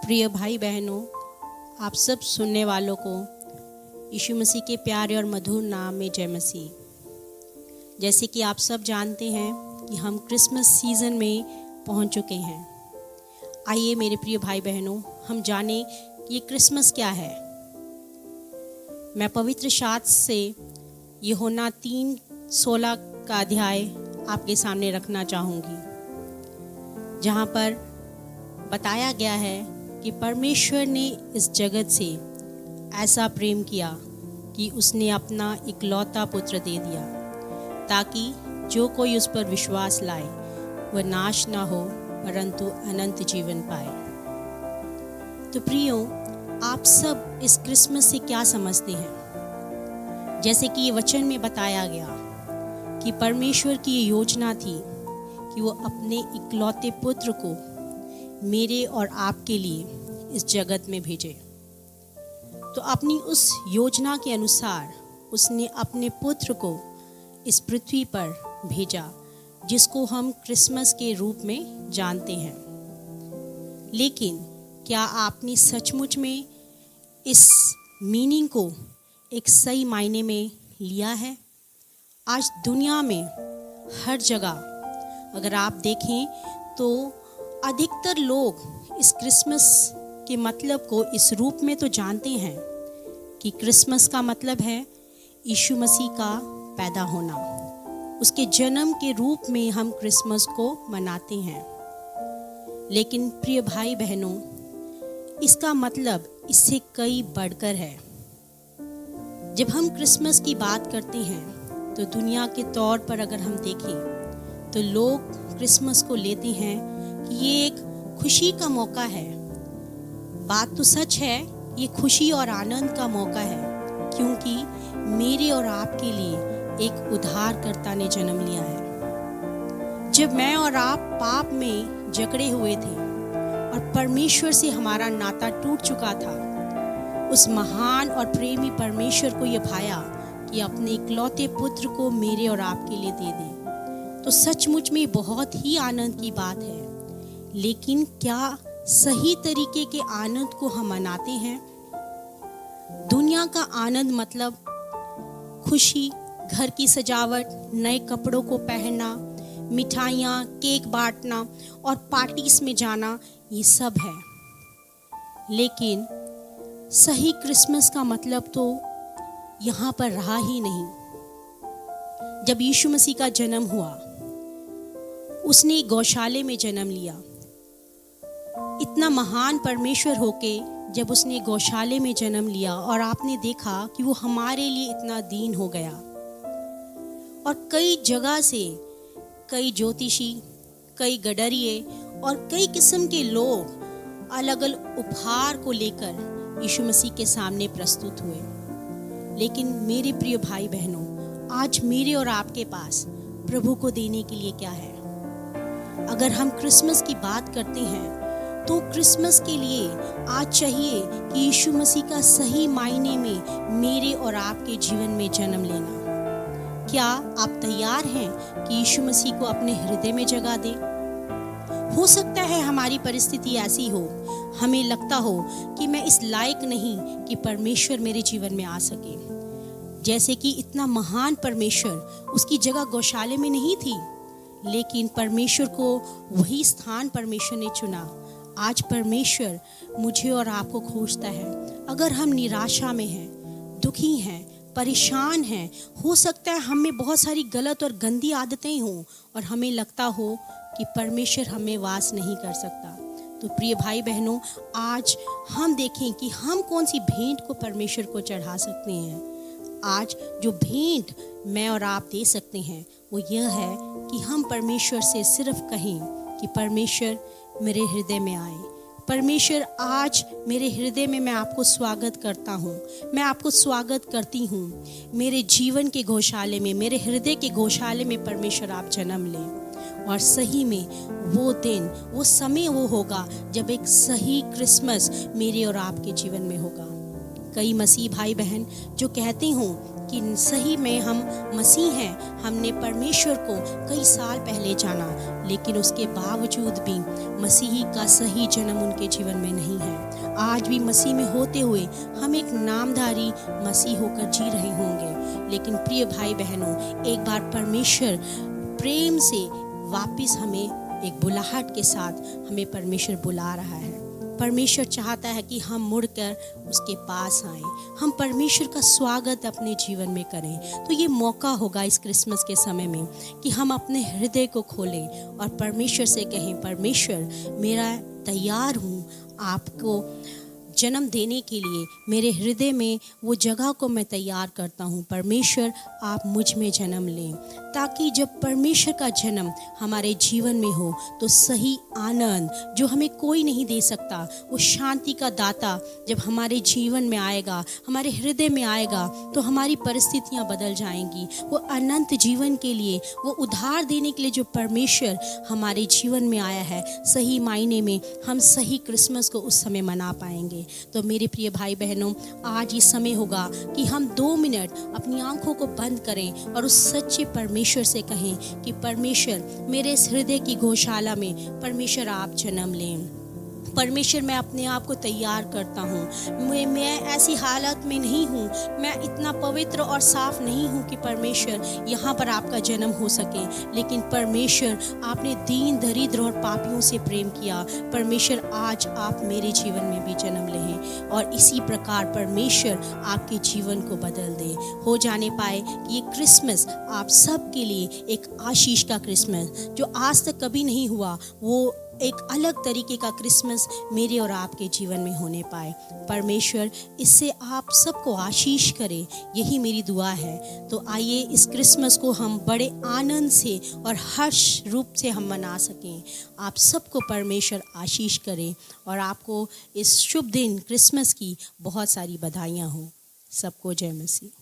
प्रिय भाई बहनों, आप सब सुनने वालों को यीशु मसीह के प्यारे और मधुर नाम में जय मसीह। जैसे कि आप सब जानते हैं कि हम क्रिसमस सीज़न में पहुंच चुके हैं। आइए मेरे प्रिय भाई बहनों, हम जानें कि ये क्रिसमस क्या है। मैं पवित्र शास्त्र से यूहन्ना 3:16 का अध्याय आपके सामने रखना चाहूँगी, जहाँ पर बताया गया है कि परमेश्वर ने इस जगत से ऐसा प्रेम किया कि उसने अपना इकलौता पुत्र दे दिया, ताकि जो कोई उस पर विश्वास लाए वह नाश ना हो परंतु अनंत जीवन पाए। तो प्रियो, आप सब इस क्रिसमस से क्या समझते हैं? जैसे कि ये वचन में बताया गया कि परमेश्वर की ये योजना थी कि वो अपने इकलौते पुत्र को मेरे और आपके लिए इस जगत में भेजे। तो अपनी उस योजना के अनुसार उसने अपने पुत्र को इस पृथ्वी पर भेजा, जिसको हम क्रिसमस के रूप में जानते हैं। लेकिन क्या आपने सचमुच में इस मीनिंग को एक सही मायने में लिया है? आज दुनिया में हर जगह अगर आप देखें तो अधिकतर लोग इस क्रिसमस के मतलब को इस रूप में तो जानते हैं कि क्रिसमस का मतलब है यीशु मसीह का पैदा होना। उसके जन्म के रूप में हम क्रिसमस को मनाते हैं। लेकिन प्रिय भाई बहनों, इसका मतलब इससे कई बढ़कर है। जब हम क्रिसमस की बात करते हैं तो दुनिया के तौर पर अगर हम देखें तो लोग क्रिसमस को लेते हैं कि ये एक खुशी का मौका है। बात तो सच है, ये खुशी और आनंद का मौका है, क्योंकि मेरे और आपके लिए एक उद्धारकर्ता ने जन्म लिया है। जब मैं और आप पाप में जकड़े हुए थे और परमेश्वर से हमारा नाता टूट चुका था, उस महान और प्रेमी परमेश्वर को यह भाया कि अपने इकलौते पुत्र को मेरे और आपके लिए दे दे। तो सचमुच में बहुत ही आनंद की बात है। लेकिन क्या सही तरीके के आनंद को हम मनाते हैं? दुनिया का आनंद मतलब खुशी, घर की सजावट, नए कपड़ों को पहनना, मिठाइयाँ, केक बांटना और पार्टीज में जाना, ये सब है। लेकिन सही क्रिसमस का मतलब तो यहाँ पर रहा ही नहीं। जब यीशु मसीह का जन्म हुआ, उसने गौशाले में जन्म लिया। इतना महान परमेश्वर होके जब उसने गौशाले में जन्म लिया और आपने देखा कि वो हमारे लिए इतना दीन हो गया, और कई जगह से कई ज्योतिषी, कई गडरिये और कई किस्म के लोग अलग अलग उपहार को लेकर यीशु मसीह के सामने प्रस्तुत हुए। लेकिन मेरे प्रिय भाई बहनों, आज मेरे और आपके पास प्रभु को देने के लिए क्या है? अगर हम क्रिसमस की बात करते हैं तो क्रिसमस के लिए आज चाहिए कि यीशु मसीह का सही मायने में मेरे और आपके जीवन में जन्म लेना। क्या आप तैयार हैं कि यीशु मसीह को अपने हृदय में जगह दें? हो सकता है हमारी परिस्थिति ऐसी हो, हमें लगता हो कि मैं इस लायक नहीं कि परमेश्वर मेरे जीवन में आ सके। जैसे कि इतना महान परमेश्वर, उसकी जगह गौशाले में नहीं थी, लेकिन परमेश्वर को वही स्थान परमेश्वर ने चुना। आज परमेश्वर मुझे और आपको खोजता है। अगर हम निराशा में हैं, दुखी हैं, परेशान हैं, हो सकता है हम में बहुत सारी गलत और गंदी आदतें हों और हमें लगता हो कि परमेश्वर हमें वास नहीं कर सकता, तो प्रिय भाई बहनों, आज हम देखें कि हम कौन सी भेंट को परमेश्वर को चढ़ा सकते हैं। आज जो भेंट मैं और आप दे सकते हैं वो यह है कि हम परमेश्वर से सिर्फ कहें कि परमेश्वर मेरे हृदय में आए। परमेश्वर, आज मेरे हृदय में मैं आपको स्वागत करता हूँ, मैं आपको स्वागत करती हूँ। मेरे जीवन के गौशाले में, मेरे हृदय के गौशाले में परमेश्वर आप जन्म लें। और सही में वो दिन, वो समय वो होगा जब एक सही क्रिसमस मेरे और आपके जीवन में होगा। कई मसीह भाई बहन जो कहते हों कि सही में हम मसीह हैं। हमने परमेश्वर को कई साल पहले जाना, लेकिन उसके बावजूद भी मसीही का सही जन्म उनके जीवन में नहीं है। आज भी मसीह में होते हुए हम एक नामधारी मसीह होकर जी रहे होंगे, लेकिन प्रिय भाई बहनों, एक बार परमेश्वर प्रेम से वापस हमें एक बुलाहट के साथ हमें परमेश्वर बुला रहा है। परमेश्वर चाहता है कि हम मुड़कर उसके पास आएं, हम परमेश्वर का स्वागत अपने जीवन में करें। तो ये मौका होगा इस क्रिसमस के समय में कि हम अपने हृदय को खोलें और परमेश्वर से कहें, परमेश्वर मेरा तैयार हूँ आपको जन्म देने के लिए। मेरे हृदय में वो जगह को मैं तैयार करता हूँ। परमेश्वर आप मुझ में जन्म लें, ताकि जब परमेश्वर का जन्म हमारे जीवन में हो तो सही आनंद जो हमें कोई नहीं दे सकता, वो शांति का दाता जब हमारे जीवन में आएगा, हमारे हृदय में आएगा, तो हमारी परिस्थितियाँ बदल जाएंगी। वो अनंत जीवन के लिए, वो उद्धार देने के लिए जो परमेश्वर हमारे जीवन में आया है, सही मायने में हम सही क्रिसमस को उस समय मना पाएंगे। तो मेरे प्रिय भाई बहनों, आज ये समय होगा कि हम 2 मिनट अपनी आंखों को बंद करें और उस सच्चे परमेश्वर से कहें कि परमेश्वर मेरे इस हृदय की गौशाला में परमेश्वर आप जन्म लें। परमेश्वर मैं अपने आप को तैयार करता हूँ। मैं ऐसी हालत में नहीं हूँ, मैं इतना पवित्र और साफ नहीं हूँ कि परमेश्वर यहाँ पर आपका जन्म हो सके, लेकिन परमेश्वर आपने दीन दरिद्र और पापियों से प्रेम किया। परमेश्वर आज आप मेरे जीवन में भी जन्म लें और इसी प्रकार परमेश्वर आपके जीवन को बदल दे। हो जाने पाए कि ये क्रिसमस आप सब के लिए एक आशीष का क्रिसमस जो आज तक कभी नहीं हुआ, वो एक अलग तरीके का क्रिसमस मेरे और आपके जीवन में होने पाए। परमेश्वर इससे आप सबको आशीष करे, यही मेरी दुआ है। तो आइए इस क्रिसमस को हम बड़े आनंद से और हर्ष रूप से हम मना सकें। आप सबको परमेश्वर आशीष करे और आपको इस शुभ दिन क्रिसमस की बहुत सारी बधाइयाँ हों। सबको जय मसीह।